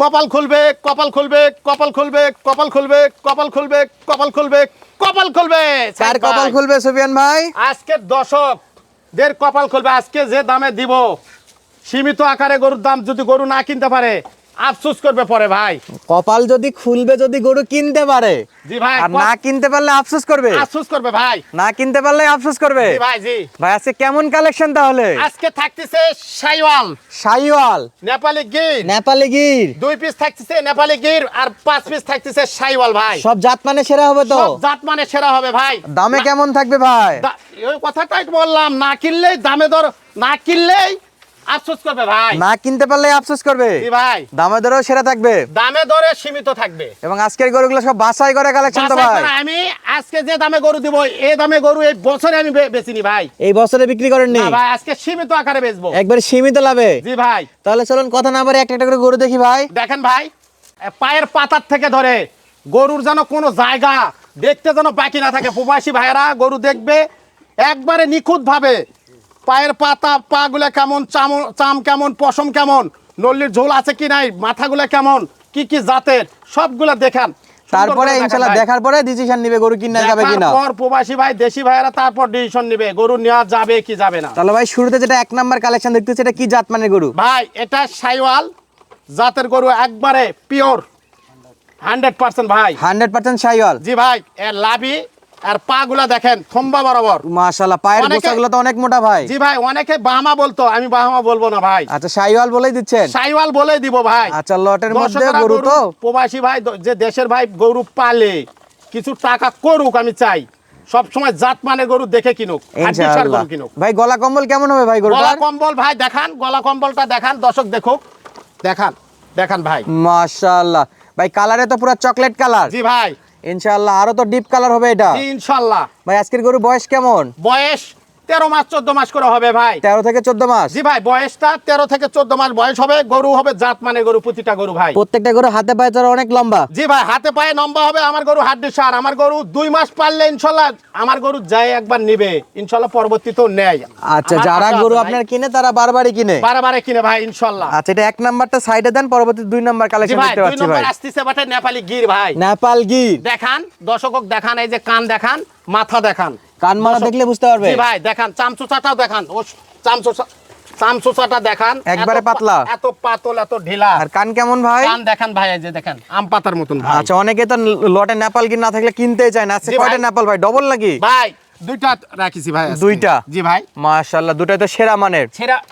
কপাল খুলবে, কপাল খুলবে, কপাল খুলবে, কপাল খুলবে, কপাল খুলবে, কপাল খুলবে, কপাল খুলবে। কার কপাল খুলবে সুফিয়ান ভাই? আজকের দর্শকদের কপাল খুলবে। আজকে যে দামে দিব, সীমিত আকারে গরুর দাম যদি গরু না কিনতে পারে আফসোস করবে পরে ভাই। কপাল যদি খুলবে যদি গরু কিনতে পারে, জি ভাই, আর না কিনতে পারলে আফসোস করবে। আফসোস করবে ভাই, না কিনতে পারলে আফসোস করবে। জি ভাই, জি ভাই আজকে কেমন কালেকশন তাহলে? আজকে থাকতেছে শাইওয়াল, শাইওয়াল, নেপালি গির, নেপালি গির, 2 পিস থাকতেছে নেপালি গির আর 5 পিস থাকতেছে শাইওয়াল ভাই। সব জাত মানে সেরা হবে তো? সব জাত মানে সেরা হবে ভাই। দামে কেমন থাকবে ভাই? ওই কথাটাই বললাম, না কিনলেই দামে দর, না কিনলেই আফসোস করবে ভাই। না কিনতে পারলে আফসোস করবে। জি ভাই, দামে দরেও সেরা থাকবে, দামে দরে সীমিত থাকবে। এবং আজকের গরুগুলো সব বাছাই করে কালেকশন তো ভাই। আমি আজকে যে দামে গরু দিব, এই দামে গরু এই বছরে আমি বেচিনি ভাই। এই বছরে বিক্রি করেননি? না ভাই, আজকে সীমিত আকারে বেচবো, একবারে সীমিত লাভে। জি ভাই। তাহলে চলুন কথা না বলে একটা একটা করে গরু দেখি ভাই। দেখেন ভাই, পায়ের পাতার থেকে ধরে গরুর যেন কোনো জায়গা দেখতে যেন বাকি না থাকে। প্রবাসী ভাইয়েরা গরু দেখবে একবারে নিখুঁত ভাবে, পায়ের পাতা, পা গুলা কেমন, চাম কেমন, পশম কেমন, নল্লির ঝোল আছে কি নাই, মাথাগুলা কেমন, কি কি জাতের, সবগুলা দেখান। তারপরে ইনশাআল্লাহ দেখার পরে ডিসিশন নিবে গরু কিনা যাবে কিনা। তারপর প্রবাসী ভাই, দেশি ভাইয়েরা তারপর ডিসিশন নেবে গরু নেওয়া যাবে কি যাবে না। তাহলে ভাই শুরুতে যেটা 1 নাম্বার কালেকশন দেখতেছি, এটা কি জাত মানের গরু ভাই? এটা শাইওয়াল জাতের গরু, একবারে পিওর 100% ভাই। 100% শাইওয়াল। জি ভাই, এর লাভি আর পা গুলা দেখেন থম্বা বরাবর, মাশাআল্লাহ, পায়ের গোছাগুলো তো অনেক মোটা ভাই। জি ভাই, অনেকে বাহামা বলতো, আমি বাহামা বলবো না ভাই। আচ্ছা, শাইওয়াল বলেই দিচ্ছেন? শাইওয়াল বলেই দিব ভাই। আচ্ছা, লটের মধ্যে দর্শকেরা গরু তো প্রবাসী ভাই, যে দেশের ভাই গরু পালে কিছু টাকা করুক, আমি চাই সব সময় জাত মানে গরু দেখে কিনুক, ইনশাআল্লাহ। ভাই গলা কম্বল কেমন হবে ভাই গরুটার? গলা কম্বল ভাই দেখান, গলা কম্বলটা দেখান, দর্শক দেখুক, দেখান দেখান ভাই। মাশাআল্লাহ ভাই, কালারে তো পুরো চকলেট কালার। জি ভাই, ইনশাআল্লাহ আরো তো ডিপ কালার হবে এটা। জি ইনশাআল্লাহ। ভাই আজকের গরু বয়স কেমন? বয়স 13 মাস 14 মাস করে হবে ভাই। 13 থেকে 14 মাস? জি ভাই, বয়সটা 13 থেকে 14 মাস বয়স হবে। গরু হবে জাত মানে গরু, প্রতিটা গরু ভাই। প্রত্যেকটা গরু হাতে পায়ে তার অনেক লম্বা। জি ভাই, হাতে পায়ে লম্বা হবে। আমার গরু হাড্ডি সার। আমার গরু 2 মাস পারলে ইনশাআল্লাহ আমার গরু যায় একবার নিবে, ইনশাআল্লাহ পরবর্তীতেও নেয়। আচ্ছা, যারা গরু আপনার কিনে তারা বারবারই কিনে? বারবারে কিনে ভাই ইনশাআল্লাহ। আচ্ছা, এটা 1 নাম্বারটা সাইডে দেন, পরবর্তী 2 নাম্বার কালেকশন দেখতে পাচ্ছি ভাই। 2 নম্বর আসতেছে বাটে নেপালি গির ভাই। নেপাল গির দেখান দর্শকক, দেখান এই যে কান দেখান, মাথা দেখান। কান মাথা দেখলে বুঝতে পারবে। জি ভাই, দেখান চামচুচাটাও দেখান, ও চামচুচাটা দেখান, একবারে পাতলা, এত পাতল, এত ঢিলা। আর কান কেমন ভাই? কান দেখান ভাই, এই যে দেখেন আম পাতার মতন ভাই। আচ্ছা, অনেকে তো লটে নেপাল গির না থাকলে কিনতেই চায় না। আজকে কয়টা নেপাল ভাই? ডবল নাকি ভাই? 2টা রাখিছি ভাই। 2টা? জি ভাই। মাশাআল্লাহ, দুটাই তো সেরা মানের।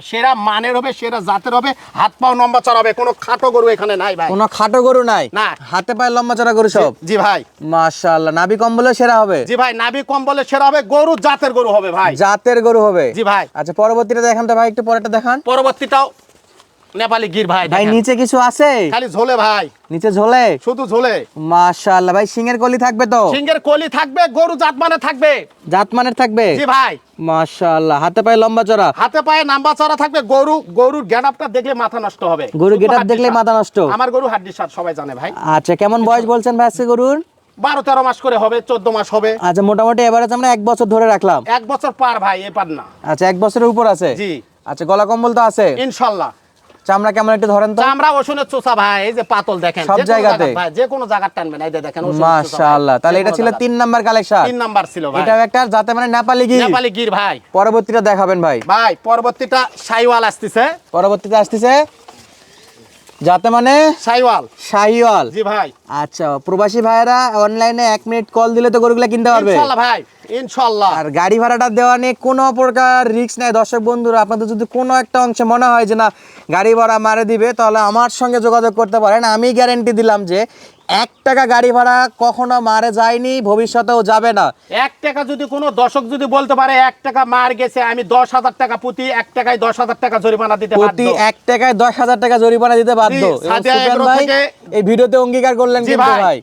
সেরা মানের হবে, সেরা জাতের হবে, হাত পাও লম্বা চড়া হবে, কোনো খাটো গরু এখানে নাই ভাই। কোনো খাটো গরু নাই? না, হাতে পায়ে লম্বা চড়া গরু সব। জি ভাই। মাশাআল্লাহ, নাভি কম্বলও সেরা হবে? জি ভাই, নাভি কম্বলে সেরা হবে, গরু জাতের গরু হবে ভাই। জাতের গরু হবে? জি ভাই। আচ্ছা, পরবর্তীটা দেখান তো ভাই, একটু পরেরটা দেখান। পরবর্তীটাও নেপালি গির ভাই। ভাই নিচে কিছু আছে? খালি ঝোলে ভাই, নিচে ঝোলে? শুধু ঝোলে। মাশাআল্লাহ ভাই, সিংহের কলি থাকবে তো? সিংহের কলি থাকবে, গরু জাত মানে থাকবে। জাত মানের থাকবে? জি ভাই। মাশাআল্লাহ, হাতে পায়ে লম্বা চড়া? হাতে পায়ে লম্বা চড়া থাকবে। গরুর গেটআপটা দেখলে মাথা নষ্ট হবে। গরু গেটআপ দেখলে মাথা নষ্ট? আমার গরু হাড্ডি সার, সবাই জানে ভাই। আচ্ছা, কেমন বয়স বলছেন ভাই আজকে গরুর? 12-13 মাস করে হবে, 14 মাস হবে। আচ্ছা, মোটামুটি এভারেজ আমরা 1 বছর ধরে রাখলাম। 1 বছর পার ভাই, এ পার না। আচ্ছা, 1 বছরের উপর আছে? জি। আচ্ছা, গলা কম্বল তো আছে ইনশাআল্লাহ। চামড়া কেমন একটু ধরেন তো? চামড়া ওষুনের চোষা ভাই, এই যে পাতল দেখেন, সব জায়গাতে ভাই, যে কোনো জায়গা টানবেন, এই যে দেখেন। মাশাআল্লাহ, তাহলে এটা ছিল 3 নাম্বার কালেকশন। 3 নাম্বার ছিল ভাই। এটাও একটা জাতে মানে নেপালি গির? নেপালি গির ভাই। পরবর্তীটা দেখাবেন ভাই। ভাই পরবর্তীটা শাইওয়াল আসতেছে। পরবর্তীতে আসতেছে যাতে মানে শাইওয়াল। শাহিওয়াল? জি ভাই। আচ্ছা, প্রবাসী ভাইরা অনলাইনে 1 মিনিট কল দিলে তো গরুগুলা কিনতে পারবে ইনশাআল্লাহ ভাই, ইনশাআল্লাহ। আর গাড়ি ভাড়াটা দেওয়া নিয়ে কোনো প্রকার রিস্ক নাই। দর্শক বন্ধুরা, আপনাদের যদি কোনো একটা অংশে মনে হয় যে না গাড়ি ভাড়া মারে দিবে, তাহলে আমার সঙ্গে যোগাযোগ করতে পারেন। আমি গ্যারান্টি দিলাম যে 1 টাকা গাড়ি ভাড়া কখনো মারে যায়নি, ভবিষ্যতেও যাবে না। 1 টাকা যদি কোনো দর্শক যদি বলতে পারে 1 টাকা মার গেছে, আমি 10,000 টাকা প্রতি 1 টাকায় 10,000 টাকা জরিমানা দিতে বাধ্য। প্রতি 1 টাকায় 10,000 টাকা জরিমানা দিতে বাধ্য। সুফিয়ান ভাই এই ভিডিওতে অঙ্গীকার করলেন কিন্তু ভাই?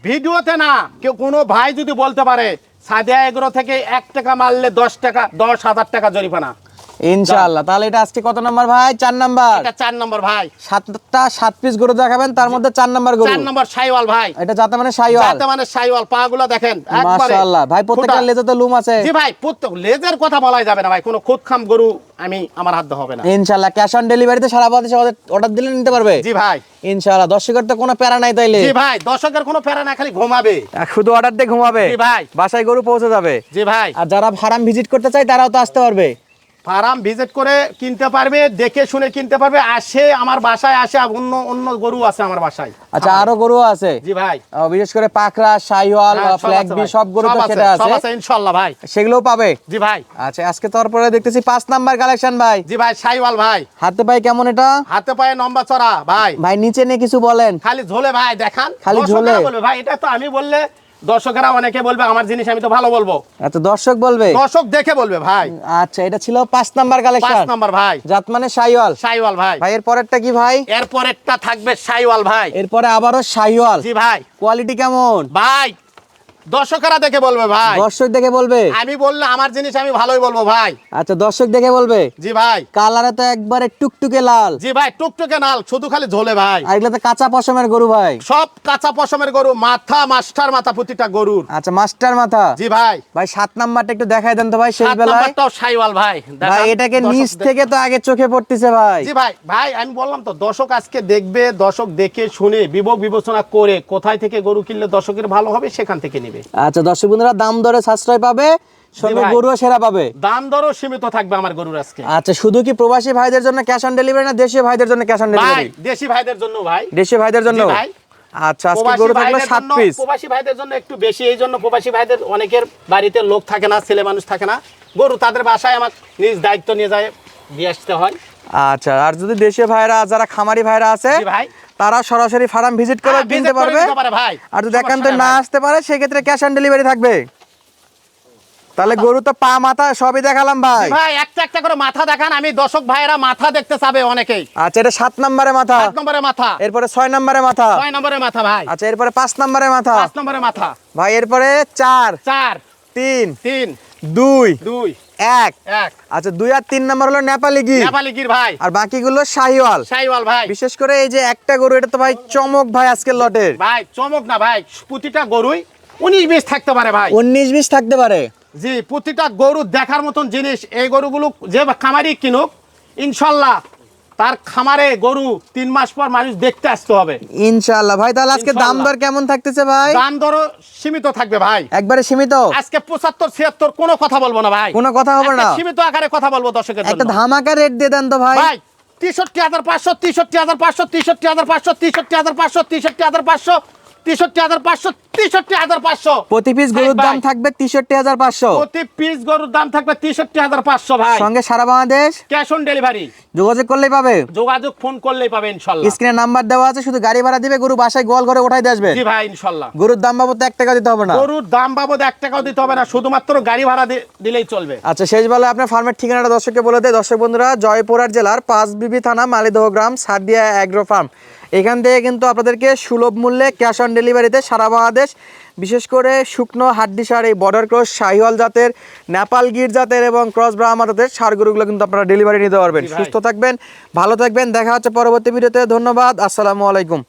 ভিডিওতে না, কেউ কোনো ভাই যদি বলতে পারে সাদিয়া এগ্রো থেকে 1 টাকা মারলে 10,000 টাকা জরিমানা, ইনশাআল্লাহ। তাহলে এটা আজকে কত নাম্বার ভাই? 4 নাম্বার। এটা 4 নম্বর ভাই। 7 পিস গরু দেখাবেন, তার মধ্যে 4 নাম্বার গরু। 4 নম্বর শাইওয়াল ভাই। এটা জাতে মানে শাইওয়াল। জাতে মানে শাইওয়াল, পাগুলো দেখেন একবারে মাশাআল্লাহ ভাই, প্রত্যেকটা লেজে তো লুম আছে। জি ভাই, প্রত্যেক লেজের কথা বলাই যাবে না ভাই, কোনো খুদখাম গরু আমার হাত হবে না। ইনশাআল্লাহ ক্যাশ অন ডেলিভারিতে সারা বাংলাদেশে অর্ডার দিলে নিতে পারবে। জি ভাই ইনশাআল্লাহ। দর্শকের তো কোনো প্যারা নাই তাইলে? জি ভাই, দর্শকের কোনো প্যারা না, খালি ঘুমাবে, শুধু অর্ডার দিয়ে ঘুমাবে। জি ভাই, বাসায় গরু পৌঁছে যাবে। জি ভাই। আর যারা ফার্ম ভিজিট করতে চায় তারাও তো আসতে পারবে। ফার্ম ভিজিট করে কিনতে পারবে, দেখে শুনে কিনতে পারবে। আসে আমার বাসায় আসে, অন্য অন্য গরু আছে আমার বাসায়। আচ্ছা, আরো গরু আছে? জি ভাই। বিশেষ করে পাকড়া, শাইওয়াল, ফ্ল্যাগ বি সব গরু তো সেটা আছে। সব আছে ইনশাআল্লাহ ভাই, সেগুলোও পাবে। জি ভাই। আচ্ছা, আজকে তারপরে দেখতেছি 5 নাম্বার কালেকশন ভাই। জি ভাই, শাইওয়াল ভাই। হাতে পায়ে কেমন এটা? হাতে পায়ে লম্বা চড়া ভাই। ভাই নিচে নিয়ে কিছু বলেন। খালি ঝোলে ভাই, দেখান। খালি ঝোলে দর্শকেরা বলবে ভাই, এটা তো আমি বললে দর্শকেরা অনেকে বলবে আমার জিনিস আমি তো ভালো বলবো। আচ্ছা, দর্শক বলবে, দর্শক দেখে বলবে ভাই। আচ্ছা, এটা ছিল 5 নাম্বার কালেকশন। 5 নাম্বার ভাই। জাত মানে শাইওয়াল। শাইওয়াল ভাই। ভাই এর পরেরটা কি ভাই? এর পরেরটা থাকবে শাইওয়াল ভাই। এরপরে আবারও শাইওয়াল। জি ভাই। কোয়ালিটি কেমন ভাই দর্শকেরা দেখে বলবে ভাই। দর্শক দেখে বলবে? আমি বললে আমার জিনিস আমি ভালোই বলবো ভাই। আচ্ছা, দর্শক দেখে বলবে। জি ভাই। কালারে তো একবারে টুকটুকে লাল। জি ভাই, টুকটুকে লাল, শুধু খালি ঝোলে ভাই। আর এগুলো তো কাঁচা পশমের গরু ভাই। সব কাঁচা পশমের গরু, মাথা মাস্টার মাথা প্রতিটা গরুর। আচ্ছা, মাস্টার মাথা। জি ভাই। ভাই 7 নাম্বারটা একটু দেখাই দেন তো ভাই শেষ 7 বেলায়। নাম্বারটাও শাইওয়াল ভাই। ভাই এটাকে নিচ থেকে তো আগে চোখে পড়তেছে ভাই। জি ভাই। ভাই আমি বললাম তো, দর্শক আজকে দেখবে, দর্শক দেখে শুনে বিবেক বিবেচনা করে কোথায় থেকে গরু কিনলে দর্শকের ভালো হবে সেখান থেকে নেবে। আচ্ছা, দর্শক বন্ধুরা দাম দরে সাশ্রয় পাবে, সঙ্গে ভাই। গরুও সেরা পাবে। দাম দরও সীমিত থাকবে আমার গরুর আজকে। আচ্ছা, শুধু কি প্রবাসী ভাইদের জন্য ক্যাশ অন ডেলিভারি না দেশীয় ভাইদের জন্য ক্যাশ অন ভাই ডেলিভারি? দেশি ভাইদের জন্য ভাই। দেশীয় ভাইদের জন্য। জি ভাই। আচ্ছা, আজকে গরু থাকলো 7 পিস। প্রবাসী ভাইদের জন্য একটু বেশি, এই জন্য প্রবাসী ভাইদের অনেকের বাড়িতে লোক থাকে না, ছেলে মানুষ থাকে না, গরু তাদের বাসায় আমার নিজ দায়িত্ব নিয়ে যায় দিয়ে আসতে হয়। আচ্ছা, আর যদি দেশীয় ভাইরা, যারা খামারি ভাইরা আছে, জি ভাই, তারা সরাসরি ফার্ম ভিজিট করে হ্যাঁ, কিনতে visit করে পারবে। নিতে পারে ভাই। আর যদি একান্ত সমস্যা না নাই ভাই। আসতে পারে সেক্ষেত্রে ক্যাশ অন ডেলিভারি থাকবে। তাহলে গরু তো পা মাথা সবই দেখালাম ভাই। জি ভাই, একটা একটা করে মাথা দেখান, আমি দর্শক ভাইরা মাথা দেখতে চাবে অনেকেই। আচ্ছা, এটা 7 নম্বরে মাথা। 7 নম্বরে মাথা। এরপরে 6 নম্বরে মাথা। 6 নম্বরে মাথা ভাই। আচ্ছা, এরপরে 5 নম্বরে মাথা। 5 নম্বরে মাথা ভাই এরপরে 4 4 3 3 2 2 1। 1 আচ্ছা, 2 আর 3 নম্বর হলো নেপালি গির। নেপালি গির ভাই। আর বাকিগুলো শাহিওয়াল। শাইওয়াল ভাই। বিশেষ করে এই যে একটা গরু, এটা তো ভাই চমক ভাই আজকের লটের। ভাই চমক না ভাই, প্রতিটা গরুই 19-20 থাকতে পারে ভাই। 19-20 থাকতে পারে। জি, প্রতিটা গরু দেখার মতন জিনিস। এই গরুগুলো যে খামারি কিনুক, ইনশাল্লাহ তার খামারে গরু 3 মাস পর মানুষ দেখতে আসতে হবে ইনশাআল্লাহ। ভাই তাহলে আজকে দাম ইনশাআল্লাহ। দর কেমন থাকতেছে ভাই? দাম দরও সীমিত থাকবে ভাই। একবারে সীমিত? আজকে 75-76 কোনো কথা বলবো না ভাই। কোনো কথা হবে না? আজকে সীমিত আকারে কথা বলবো দর্শকের জন্য। একটা ধামাকা রেট দিয়ে দেন তো ভাই। ভাই 63,500 63,500 63,500 63,500 63,500 63,500 63,500। প্রতি পিস গরুর দাম থাকবে 63,500। প্রতি পিস গরুর দাম থাকবে 63,500 ভাই। সঙ্গে সারা বাংলাদেশ ক্যাশ অন ডেলিভারি। যোগাযোগ করলেই পাবে। যোগাযোগ ফোন করলেই পাবে ইনশাআল্লাহ। স্ক্রিনে নাম্বার দেওয়া আছে, শুধু গাড়ি ভাড়া দিবে, গরু বাসায় গোয়াল ঘরে উঠাই দিয়ে আসবে। জি ভাই ইনশাআল্লাহ। গরুর দাম বাবদ 1 টাকা দিতে হবে না। গরুর দাম বাবদ 1 টাকাও দিতে হবে না, শুধুমাত্র গাড়ি ভাড়া দিলেই চলবে। আচ্ছা, শেষ বেলায় আপনার ফার্মের ঠিকানাটা দর্শককে বলে দেয়। দর্শক বন্ধুরা, জয়পুরহাট জেলার পাঁচবিবি থানা মালিদহ গ্রাম সাদিয়া অ্যাগ্রো ফার্ম। এখান থেকে কিন্তু আপনাদেরকে সুলভ মূল্যে ক্যাশ অন ডেলিভারিতে সারা বাংলাদেশ, বিশেষ করে শুকনো হাড্ডিসার এই বর্ডার ক্রস শাহিওয়াল জাতের, নেপাল গির জাতের এবং ক্রস ব্রাহ্মা জাতের ষাঁড় গরুগুলো কিন্তু আপনারা ডেলিভারি নিতে পারবেন। জি ভাই। সুস্থ থাকবেন, ভালো থাকবেন। দেখা হচ্ছে পরবর্তী ভিডিওতে। ধন্যবাদ। আসসালামু আলাইকুম।